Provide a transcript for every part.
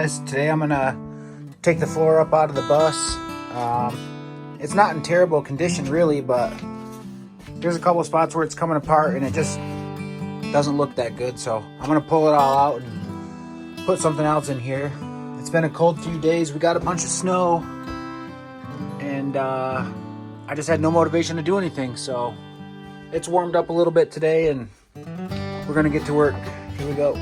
guys. Today I'm gonna take the floor up out of the bus. It's not in terrible condition really, but there's a couple of spots where it's coming apart and it just doesn't look that good. So I'm gonna pull it all out and put something else in here. It's been a cold few days. We got a bunch of snow and I just had no motivation to do anything. So it's warmed up a little bit today and we're gonna get to work. Here we go.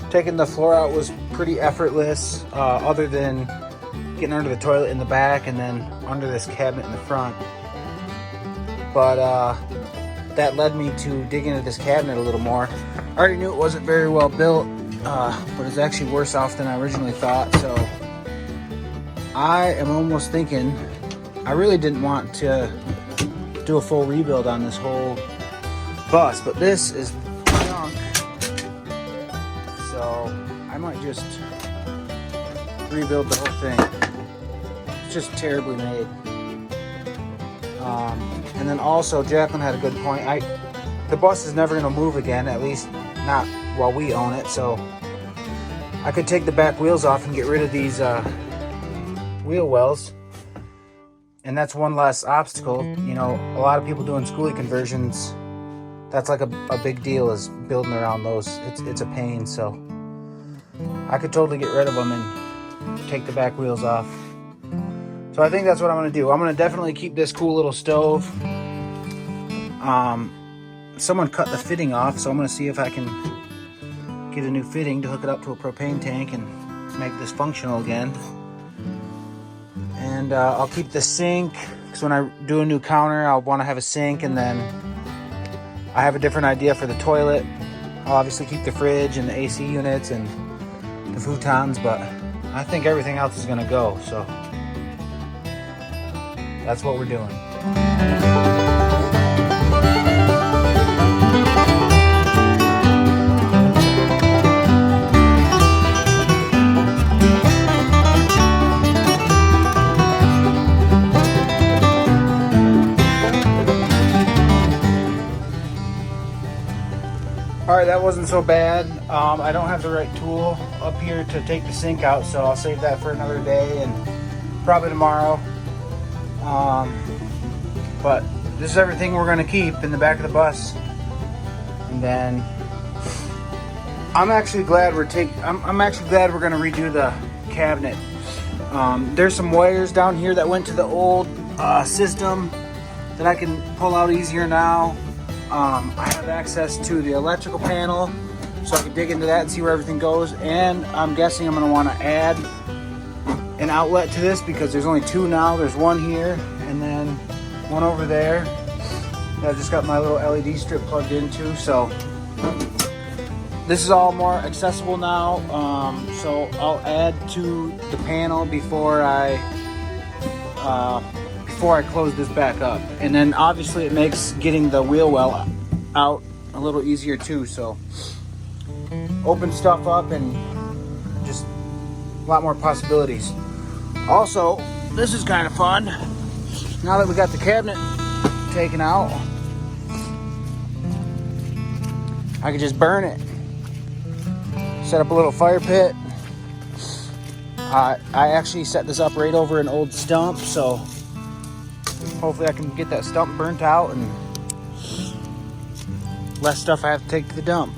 Taking the floor out was pretty effortless, other than getting under the toilet in the back and then under this cabinet in the front. But that led me to dig into this cabinet a little more. I already knew it wasn't very well built, but it's actually worse off than I originally thought. So I am almost thinking, I really didn't want to do a full rebuild on this whole bus, but this is junk. So I might just rebuild the whole thing. It's just terribly made. And then also Jacqueline had a good point. The bus is never going to move again, at least not while we own it. So I could take the back wheels off and get rid of these wheel wells. And that's one less obstacle. You know, a lot of people doing Skoolie conversions, that's like a big deal, is building around those. It's a pain. So I could totally get rid of them and take the back wheels off. So I think that's what I'm going to do. I'm going to definitely keep this cool little stove. Someone cut the fitting off, so I'm going to see if I can get a new fitting to hook it up to a propane tank and make this functional again. And I'll keep the sink, because when I do a new counter, I'll want to have a sink, and then I have a different idea for the toilet. I'll obviously keep the fridge and the AC units and the futons, but I think everything else is going to go, so that's what we're doing. Alright, that wasn't so bad. I don't have the right tool up here to take the sink out, so I'll save that for another day and probably tomorrow. But this is everything we're going to keep in the back of the bus. And then I'm actually glad we're going to redo the cabinet. There's some wires down here that went to the old system that I can pull out easier now. I have access to the electrical panel, so I can dig into that and see where everything goes. And I'm guessing I'm going to want to add an outlet to this, because there's only two now. There's one here and then one over there that I just got my little LED strip plugged into. So this is all more accessible now. So I'll add to the panel before I close this back up. And then obviously it makes getting the wheel well out a little easier too. So open stuff up and just a lot more possibilities. Also, this is kind of fun. Now that we got the cabinet taken out, I can just burn it. Set up a little fire pit. I actually set this up right over an old stump, so hopefully I can get that stump burnt out and less stuff I have to take to the dump.